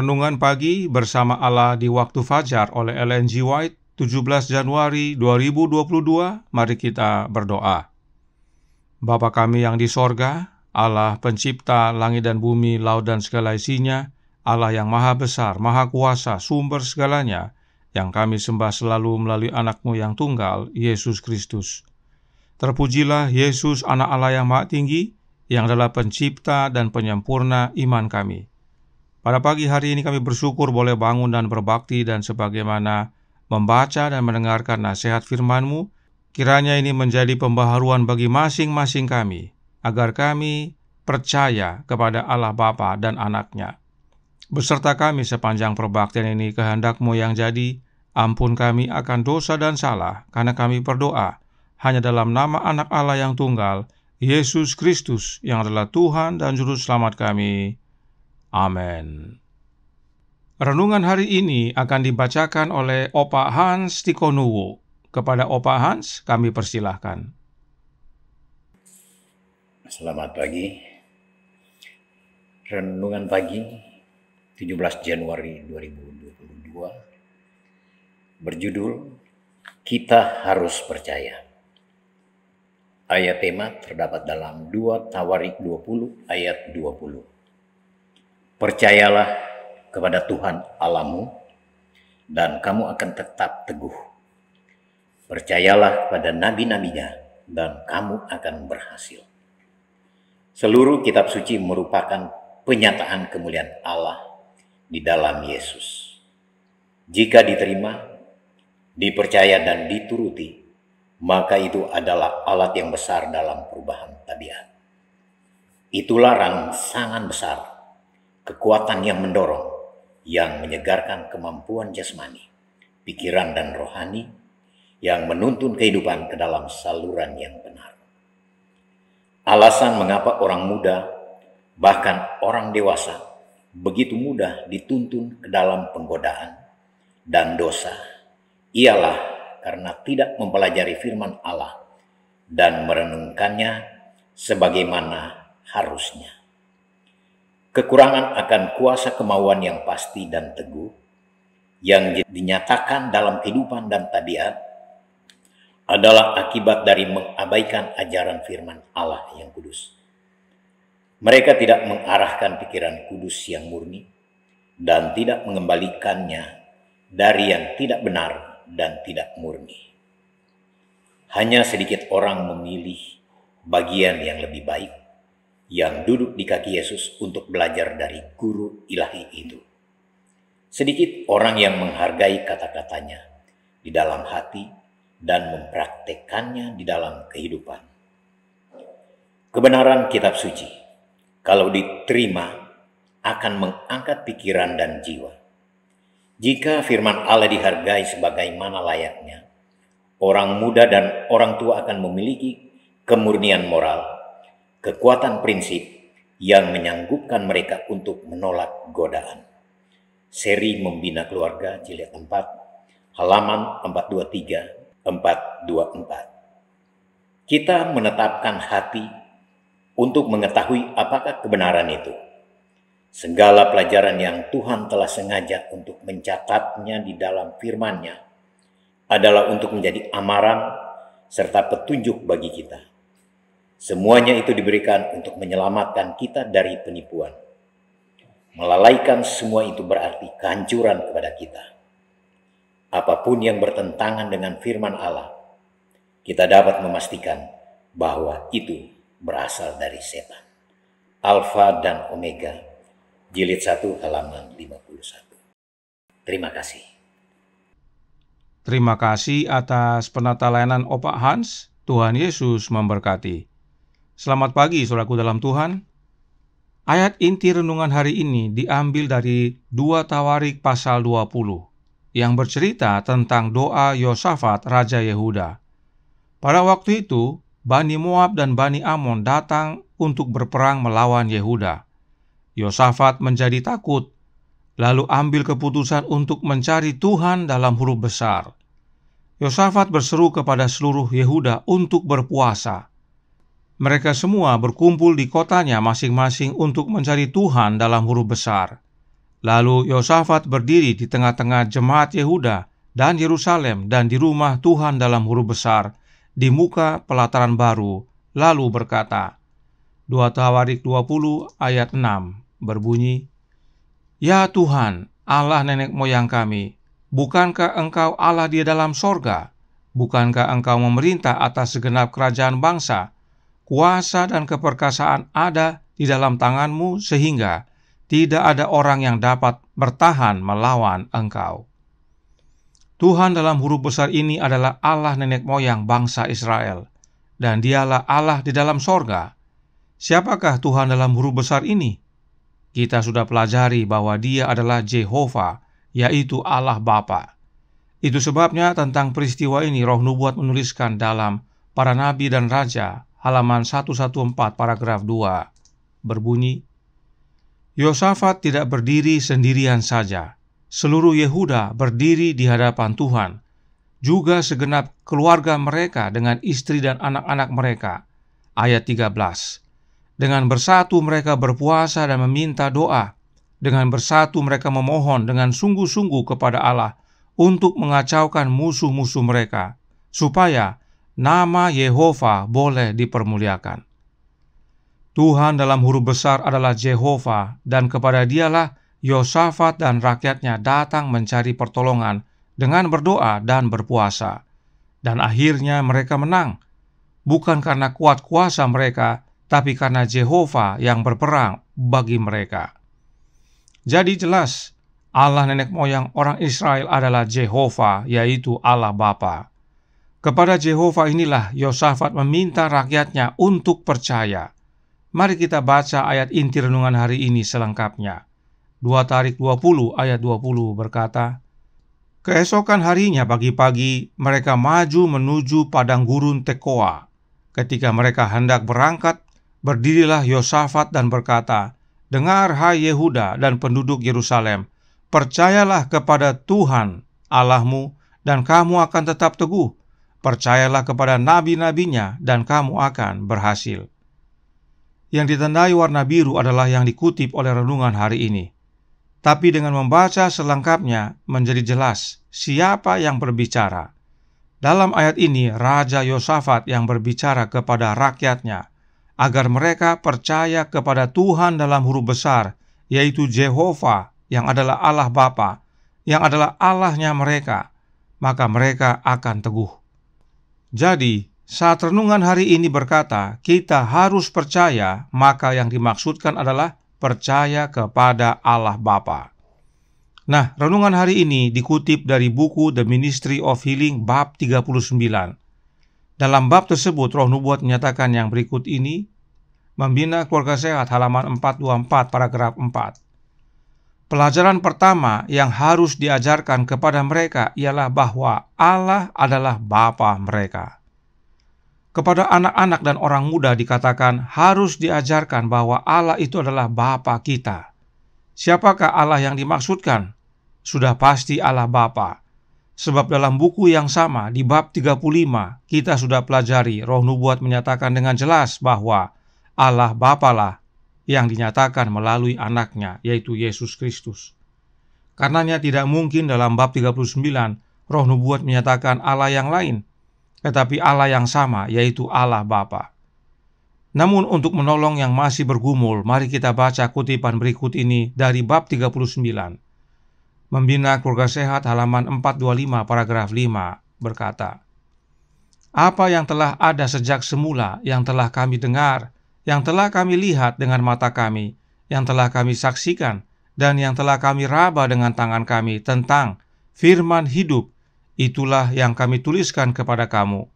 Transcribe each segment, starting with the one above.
Renungan Pagi bersama Allah di Waktu Fajar oleh Ellen G. White, 17 Januari 2022. Mari kita berdoa. Bapa kami yang di sorga, Allah pencipta langit dan bumi, laut dan segala isinya, Allah yang maha besar, maha kuasa, sumber segalanya, yang kami sembah selalu melalui anak-Mu yang tunggal, Yesus Kristus. Terpujilah Yesus, anak Allah yang maha tinggi, yang adalah pencipta dan penyempurna iman kami. Pada pagi hari ini kami bersyukur boleh bangun dan berbakti, dan sebagaimana membaca dan mendengarkan nasihat firman-Mu, kiranya ini menjadi pembaharuan bagi masing-masing kami, agar kami percaya kepada Allah Bapa dan Anak-Nya. Beserta kami sepanjang perbaktian ini, kehendak-Mu yang jadi, ampun kami akan dosa dan salah, karena kami berdoa hanya dalam nama Anak Allah yang tunggal, Yesus Kristus, yang adalah Tuhan dan Juru Selamat kami. Amin. Renungan hari ini akan dibacakan oleh Opa Hans Tikonuwo. Kepada Opa Hans, kami persilahkan. Selamat pagi. Renungan pagi 17 Januari 2022 berjudul Kita Harus Percaya. Ayat tema terdapat dalam 2 Tawarik 20 ayat 20. Percayalah kepada Tuhan Allahmu, dan kamu akan tetap teguh. Percayalah pada nabi-nabinya, dan kamu akan berhasil. Seluruh kitab suci merupakan penyataan kemuliaan Allah di dalam Yesus. Jika diterima, dipercaya dan dituruti, maka itu adalah alat yang besar dalam perubahan tabiat. Itulah rangsangan besar, kekuatan yang mendorong, yang menyegarkan kemampuan jasmani, pikiran dan rohani, yang menuntun kehidupan ke dalam saluran yang benar. Alasan mengapa orang muda, bahkan orang dewasa, begitu mudah dituntun ke dalam penggodaan dan dosa, ialah karena tidak mempelajari firman Allah dan merenungkannya sebagaimana harusnya. Kekurangan akan kuasa kemauan yang pasti dan teguh yang dinyatakan dalam kehidupan dan tabiat adalah akibat dari mengabaikan ajaran firman Allah yang kudus. Mereka tidak mengarahkan pikiran kudus yang murni dan tidak mengembalikannya dari yang tidak benar dan tidak murni. Hanya sedikit orang memilih bagian yang lebih baik, yang duduk di kaki Yesus untuk belajar dari guru ilahi itu. Sedikit orang yang menghargai kata-katanya di dalam hati dan mempraktekannya di dalam kehidupan. Kebenaran kitab suci, kalau diterima, akan mengangkat pikiran dan jiwa. Jika firman Allah dihargai sebagaimana layaknya, orang muda dan orang tua akan memiliki kemurnian moral, kekuatan prinsip yang menyanggupkan mereka untuk menolak godaan. Seri Membina Keluarga jilid 4, halaman 423-424. Kita menetapkan hati untuk mengetahui apakah kebenaran itu. Segala pelajaran yang Tuhan telah sengaja untuk mencatatnya di dalam firman-Nya adalah untuk menjadi amaran serta petunjuk bagi kita. Semuanya itu diberikan untuk menyelamatkan kita dari penipuan. Melalaikan semua itu berarti kehancuran kepada kita. Apapun yang bertentangan dengan firman Allah, kita dapat memastikan bahwa itu berasal dari setan. Alfa dan Omega, jilid 1 halaman 51. Terima kasih. Terima kasih atas penata layanan Opa Hans. Tuhan Yesus memberkati. Selamat pagi, saudaraku dalam Tuhan. Ayat inti renungan hari ini diambil dari 2 Tawarik pasal 20, yang bercerita tentang doa Yosafat, Raja Yehuda. Pada waktu itu, Bani Moab dan Bani Amon datang untuk berperang melawan Yehuda. Yosafat menjadi takut, lalu ambil keputusan untuk mencari Tuhan dalam huruf besar. Yosafat berseru kepada seluruh Yehuda untuk berpuasa. Mereka semua berkumpul di kotanya masing-masing untuk mencari Tuhan dalam huruf besar. Lalu Yosafat berdiri di tengah-tengah jemaat Yehuda dan Yerusalem dan di rumah Tuhan dalam huruf besar di muka pelataran baru, lalu berkata, 2 Tawarik 20 ayat 6 berbunyi, "Ya Tuhan, Allah nenek moyang kami, bukankah Engkau Allah di dalam sorga? Bukankah Engkau memerintah atas segenap kerajaan bangsa? Kuasa dan keperkasaan ada di dalam tangan-Mu sehingga tidak ada orang yang dapat bertahan melawan Engkau." Tuhan dalam huruf besar ini adalah Allah nenek moyang bangsa Israel, dan Dialah Allah di dalam sorga. Siapakah Tuhan dalam huruf besar ini? Kita sudah pelajari bahwa Dia adalah Jehovah, yaitu Allah Bapa. Itu sebabnya tentang peristiwa ini Roh Nubuat menuliskan dalam Para Nabi dan Raja, halaman 114 paragraf 2, berbunyi, Yosafat tidak berdiri sendirian saja. Seluruh Yehuda berdiri di hadapan Tuhan, juga segenap keluarga mereka dengan istri dan anak-anak mereka. Ayat 13. Dengan bersatu mereka berpuasa dan meminta doa. Dengan bersatu mereka memohon dengan sungguh-sungguh kepada Allah untuk mengacaukan musuh-musuh mereka, supaya nama Yehova boleh dipermuliakan. Tuhan dalam huruf besar adalah Jehovah, dan kepada Dialah Yosafat dan rakyatnya datang mencari pertolongan dengan berdoa dan berpuasa. Dan akhirnya mereka menang, bukan karena kuat kuasa mereka, tapi karena Jehovah yang berperang bagi mereka. Jadi jelas, Allah nenek moyang orang Israel adalah Jehovah, yaitu Allah Bapa. Kepada Jehovah inilah Yosafat meminta rakyatnya untuk percaya. Mari kita baca ayat inti renungan hari ini selengkapnya. 2 Tawarik 20 ayat 20 berkata, "Keesokan harinya pagi-pagi mereka maju menuju padang gurun Tekoa. Ketika mereka hendak berangkat, berdirilah Yosafat dan berkata, 'Dengar hai Yehuda dan penduduk Yerusalem, percayalah kepada Tuhan Allahmu dan kamu akan tetap teguh. Percayalah kepada nabi-nabinya dan kamu akan berhasil.'" Yang ditandai warna biru adalah yang dikutip oleh renungan hari ini. Tapi dengan membaca selengkapnya menjadi jelas siapa yang berbicara. Dalam ayat ini Raja Yosafat yang berbicara kepada rakyatnya agar mereka percaya kepada Tuhan dalam huruf besar, yaitu Jehovah yang adalah Allah Bapa, yang adalah Allahnya mereka, maka mereka akan teguh. Jadi, saat renungan hari ini berkata kita harus percaya, maka yang dimaksudkan adalah percaya kepada Allah Bapa. Nah, renungan hari ini dikutip dari buku The Ministry of Healing bab 39. Dalam bab tersebut Roh Nubuat menyatakan yang berikut ini, Membina Keluarga Sehat halaman 424 paragraf 4. Pelajaran pertama yang harus diajarkan kepada mereka ialah bahwa Allah adalah Bapa mereka. Kepada anak-anak dan orang muda dikatakan harus diajarkan bahwa Allah itu adalah Bapa kita. Siapakah Allah yang dimaksudkan? Sudah pasti Allah Bapa. Sebab dalam buku yang sama di bab 35 kita sudah pelajari Roh Nubuat menyatakan dengan jelas bahwa Allah Bapalah yang dinyatakan melalui anaknya, yaitu Yesus Kristus. Karenanya tidak mungkin dalam bab 39 Roh Nubuat menyatakan Allah yang lain, tetapi Allah yang sama, yaitu Allah Bapa. Namun untuk menolong yang masih bergumul, mari kita baca kutipan berikut ini dari bab 39. Membina Keluarga Sehat halaman 425 paragraf 5 berkata, "Apa yang telah ada sejak semula, yang telah kami dengar, yang telah kami lihat dengan mata kami, yang telah kami saksikan, dan yang telah kami raba dengan tangan kami tentang firman hidup, itulah yang kami tuliskan kepada kamu.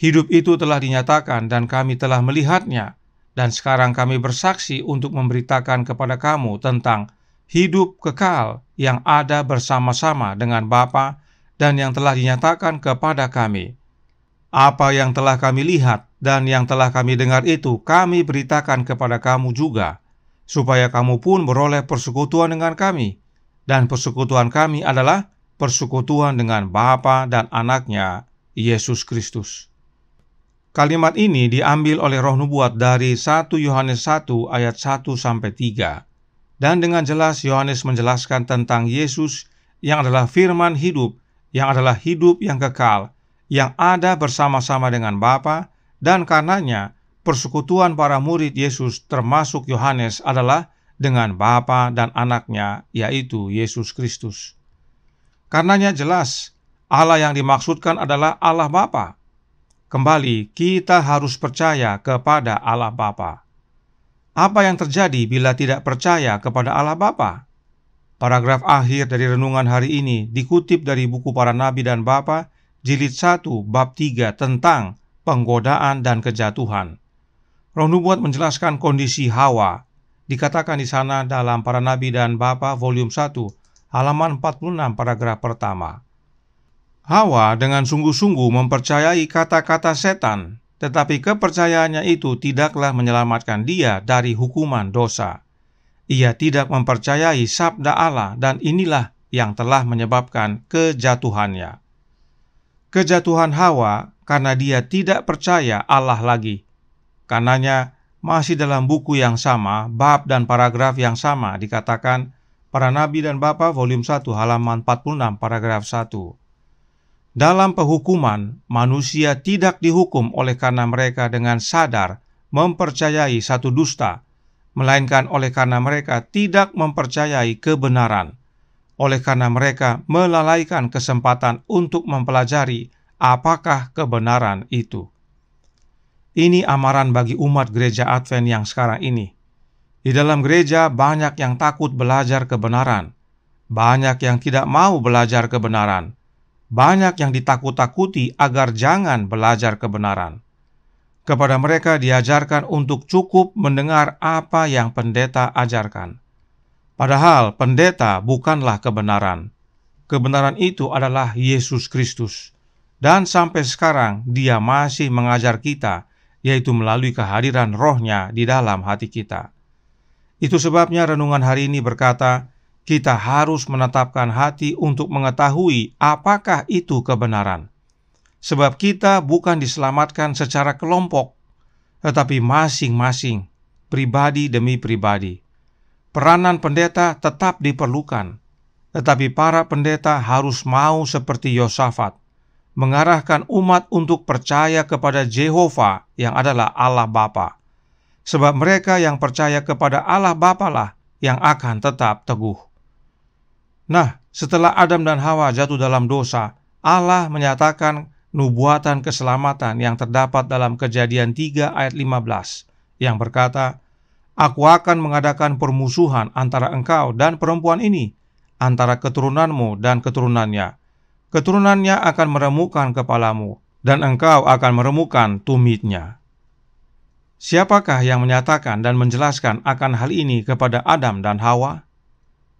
Hidup itu telah dinyatakan dan kami telah melihatnya, dan sekarang kami bersaksi untuk memberitakan kepada kamu tentang hidup kekal yang ada bersama-sama dengan Bapa dan yang telah dinyatakan kepada kami. Apa yang telah kami lihat dan yang telah kami dengar itu kami beritakan kepada kamu juga, supaya kamu pun beroleh persekutuan dengan kami, dan persekutuan kami adalah persekutuan dengan Bapa dan Anaknya, Yesus Kristus." Kalimat ini diambil oleh Roh Nubuat dari 1 Yohanes 1 ayat 1-3. Dan dengan jelas Yohanes menjelaskan tentang Yesus yang adalah firman hidup, yang adalah hidup yang kekal, yang ada bersama-sama dengan Bapa, dan karenanya persekutuan para murid Yesus termasuk Yohanes adalah dengan Bapa dan anaknya, yaitu Yesus Kristus. Karenanya jelas Allah yang dimaksudkan adalah Allah Bapa. Kembali, kita harus percaya kepada Allah Bapa. Apa yang terjadi bila tidak percaya kepada Allah Bapa? Paragraf akhir dari renungan hari ini dikutip dari buku Para Nabi dan Bapa, jilid 1, bab 3 tentang penggodaan dan kejatuhan. Roh Nubuat menjelaskan kondisi Hawa. Dikatakan di sana dalam Para Nabi dan Bapa, volume 1, halaman 46, paragraf pertama. Hawa dengan sungguh-sungguh mempercayai kata-kata setan, tetapi kepercayaannya itu tidaklah menyelamatkan dia dari hukuman dosa. Ia tidak mempercayai sabda Allah, dan inilah yang telah menyebabkan kejatuhannya. Kejatuhan Hawa karena dia tidak percaya Allah lagi. Karenanya masih dalam buku yang sama, bab dan paragraf yang sama dikatakan Para Nabi dan Bapa volume 1 halaman 46 paragraf 1. Dalam penghukuman, manusia tidak dihukum oleh karena mereka dengan sadar mempercayai satu dusta, melainkan oleh karena mereka tidak mempercayai kebenaran, oleh karena mereka melalaikan kesempatan untuk mempelajari apakah kebenaran itu. Ini amaran bagi umat gereja Advent yang sekarang ini. Di dalam gereja banyak yang takut belajar kebenaran, banyak yang tidak mau belajar kebenaran, banyak yang ditakut-takuti agar jangan belajar kebenaran. Kepada mereka diajarkan untuk cukup mendengar apa yang pendeta ajarkan. Padahal pendeta bukanlah kebenaran. Kebenaran itu adalah Yesus Kristus. Dan sampai sekarang dia masih mengajar kita, yaitu melalui kehadiran Roh-Nya di dalam hati kita. Itu sebabnya renungan hari ini berkata, kita harus menetapkan hati untuk mengetahui apakah itu kebenaran. Sebab kita bukan diselamatkan secara kelompok, tetapi masing-masing, pribadi demi pribadi. Peranan pendeta tetap diperlukan, tetapi para pendeta harus mau seperti Yosafat, mengarahkan umat untuk percaya kepada Jehovah yang adalah Allah Bapa. Sebab mereka yang percaya kepada Allah Bapa lah yang akan tetap teguh. Nah, setelah Adam dan Hawa jatuh dalam dosa, Allah menyatakan nubuatan keselamatan yang terdapat dalam Kejadian 3 ayat 15 yang berkata, Aku akan mengadakan permusuhan antara engkau dan perempuan ini, antara keturunanmu dan keturunannya. Keturunannya akan meremukkan kepalamu, dan engkau akan meremukkan tumitnya. Siapakah yang menyatakan dan menjelaskan akan hal ini kepada Adam dan Hawa?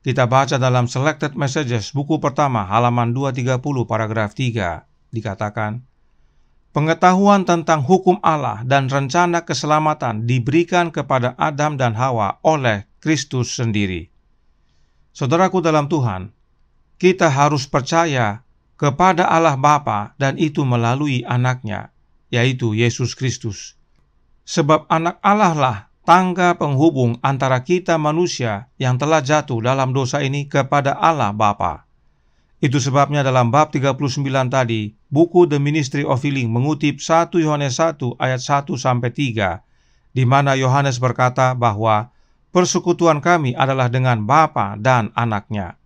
Kita baca dalam Selected Messages, buku pertama, halaman 230, paragraf 3, dikatakan, Pengetahuan tentang hukum Allah dan rencana keselamatan diberikan kepada Adam dan Hawa oleh Kristus sendiri. Saudaraku dalam Tuhan, kita harus percaya kepada Allah Bapa dan itu melalui anaknya, yaitu Yesus Kristus. Sebab anak Allah lah tangga penghubung antara kita manusia yang telah jatuh dalam dosa ini kepada Allah Bapa. Itu sebabnya dalam bab 39 tadi, buku The Ministry of Healing mengutip 1 Yohanes 1 ayat 1-3, di mana Yohanes berkata bahwa persekutuan kami adalah dengan Bapa dan anaknya.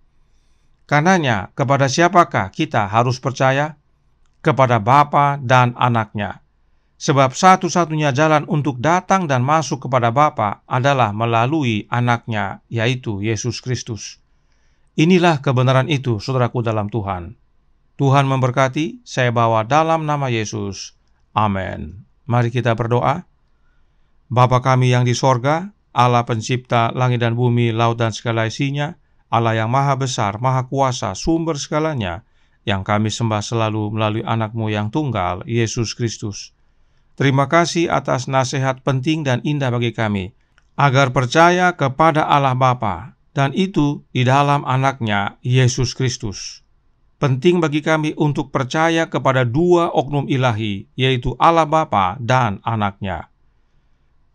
Karenanya, kepada siapakah kita harus percaya? Kepada Bapa dan anaknya. Sebab satu-satunya jalan untuk datang dan masuk kepada Bapa adalah melalui anaknya, yaitu Yesus Kristus. Inilah kebenaran itu, saudaraku dalam Tuhan. Tuhan memberkati, saya bawa dalam nama Yesus. Amin. Mari kita berdoa. Bapa kami yang di sorga, Allah pencipta langit dan bumi, laut dan segala isinya, Allah yang maha besar, maha kuasa, sumber segalanya, yang kami sembah selalu melalui anak-Mu yang tunggal, Yesus Kristus. Terima kasih atas nasihat penting dan indah bagi kami, agar percaya kepada Allah Bapa, dan itu di dalam anaknya, Yesus Kristus. Penting bagi kami untuk percaya kepada dua oknum ilahi, yaitu Allah Bapa dan anaknya.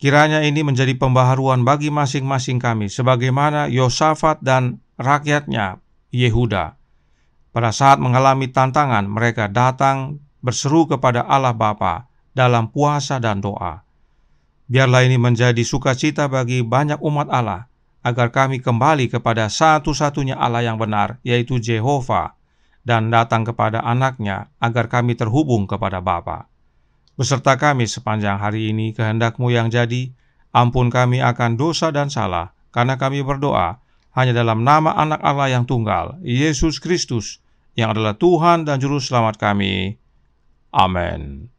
Kiranya ini menjadi pembaharuan bagi masing-masing kami, sebagaimana Yosafat dan rakyatnya Yehuda. Pada saat mengalami tantangan, mereka datang berseru kepada Allah Bapa dalam puasa dan doa. Biarlah ini menjadi sukacita bagi banyak umat Allah, agar kami kembali kepada satu-satunya Allah yang benar, yaitu Jehovah, dan datang kepada anaknya, agar kami terhubung kepada Bapa. Beserta kami sepanjang hari ini, kehendak-Mu yang jadi, ampun kami akan dosa dan salah, karena kami berdoa hanya dalam nama anak Allah yang tunggal, Yesus Kristus, yang adalah Tuhan dan Juru Selamat kami. Amin.